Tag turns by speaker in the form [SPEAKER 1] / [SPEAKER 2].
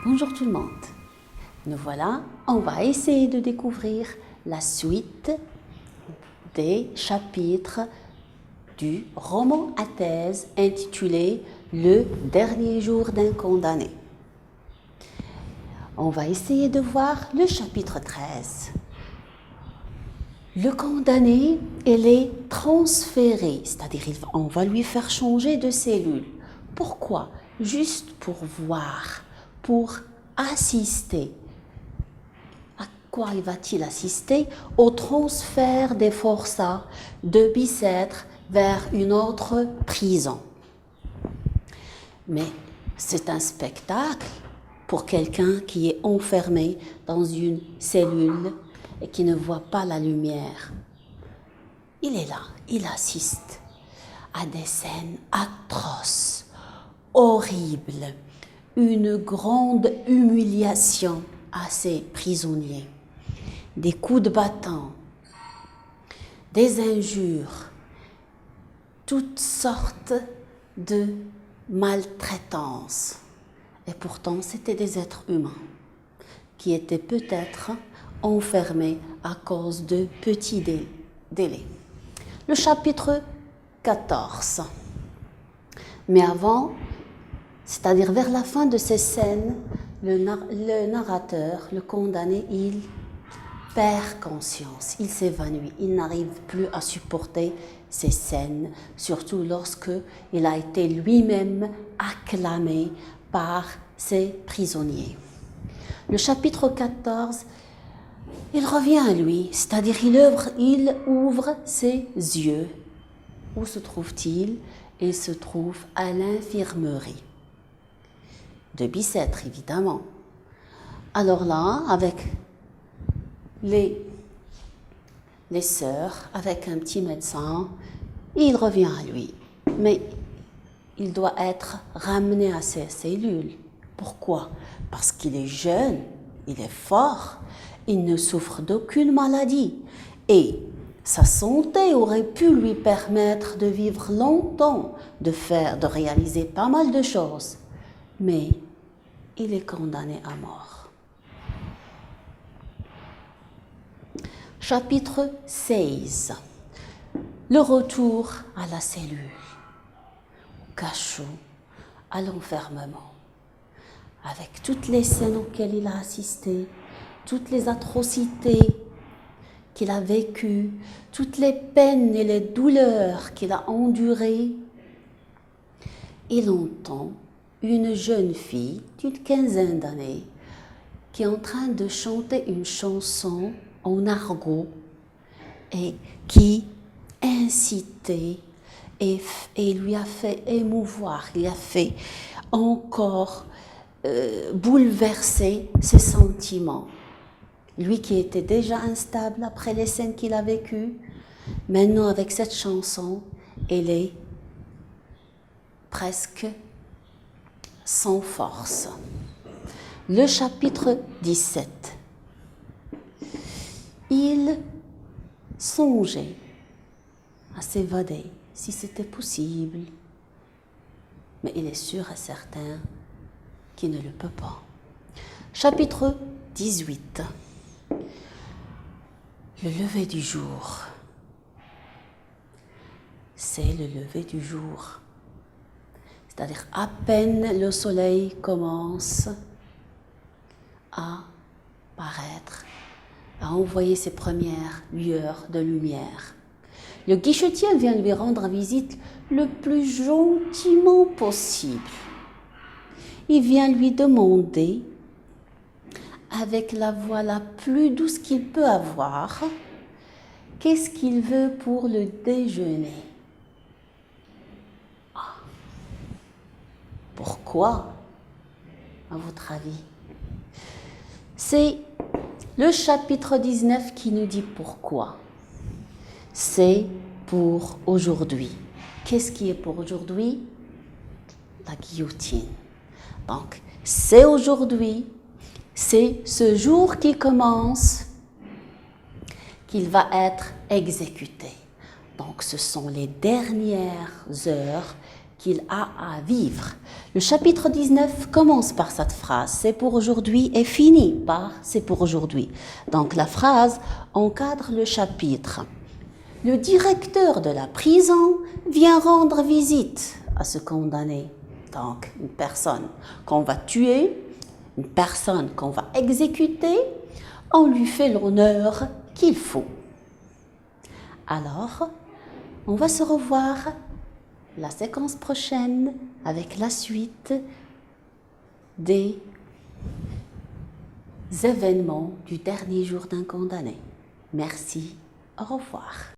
[SPEAKER 1] Bonjour tout le monde. Nous voilà, on va essayer de découvrir la suite des chapitres du roman à thèse intitulé Le dernier jour d'un condamné. On va essayer de voir le chapitre 13. Le condamné, il est transféré, c'est-à-dire on va lui faire changer de cellule. Pourquoi? Juste pour voir, pour assister. À quoi va-t-il assister? Au transfert des forçats de Bicêtre vers une autre prison. Mais c'est un spectacle pour quelqu'un qui est enfermé dans une cellule et qui ne voit pas la lumière. Il est là, il assiste à des scènes atroces, horribles, une grande humiliation à ces prisonniers, des coups de bâton, des injures, toutes sortes de maltraitances. Et pourtant, c'était des êtres humains qui étaient peut-être enfermés à cause de petits délais. Le chapitre 14. Mais avant, c'est-à-dire vers la fin de ces scènes, le narrateur, le condamné, il perd conscience, il s'évanouit, il n'arrive plus à supporter ces scènes, surtout lorsque il a été lui-même acclamé par ses prisonniers. Le chapitre 14, il revient à lui, c'est-à-dire il ouvre ses yeux. Où se trouve-t-il? Il se trouve à l'infirmerie de Bicêtre, évidemment. Alors là, avec les sœurs, avec un petit médecin, il revient à lui. Mais il doit être ramené à ses cellules. Pourquoi? Parce qu'il est jeune, il est fort, il ne souffre d'aucune maladie. Et sa santé aurait pu lui permettre de vivre longtemps, de réaliser pas mal de choses. Mais il est condamné à mort. Chapitre 16. Le retour à la cellule, au cachot, à l'enfermement, avec toutes les scènes auxquelles il a assisté, toutes les atrocités qu'il a vécues, toutes les peines et les douleurs qu'il a endurées. Il entend une jeune fille d'une quinzaine d'années qui est en train de chanter une chanson en argot et qui incitait et lui a fait émouvoir, il a fait encore bouleverser ses sentiments. Lui qui était déjà instable après les scènes qu'il a vécues, maintenant avec cette chanson, il est presque sans force. Le chapitre 17. Il songeait à s'évader, si c'était possible, mais il est sûr et certain qu'il ne le peut pas. Chapitre 18. Le lever du jour. C'est le lever du jour. C'est-à-dire à peine le soleil commence à paraître, à envoyer ses premières lueurs de lumière. Le guichetier vient lui rendre visite le plus gentiment possible. Il vient lui demander, avec la voix la plus douce qu'il peut avoir, qu'est-ce qu'il veut pour le déjeuner. Pourquoi, à votre avis? C'est le chapitre 19 qui nous dit pourquoi. C'est pour aujourd'hui. Qu'est-ce qui est pour aujourd'hui? La guillotine. Donc, c'est aujourd'hui, c'est ce jour qui commence qu'il va être exécuté. Donc, ce sont les dernières heures qu'il a à vivre. Le chapitre 19 commence par cette phrase, c'est pour aujourd'hui, et finit par c'est pour aujourd'hui. Donc la phrase encadre le chapitre. Le directeur de la prison vient rendre visite à ce condamné. Donc une personne qu'on va tuer, une personne qu'on va exécuter, on lui fait l'honneur qu'il faut. Alors, on va se revoir la séquence prochaine avec la suite des événements du dernier jour d'un condamné. Merci, au revoir.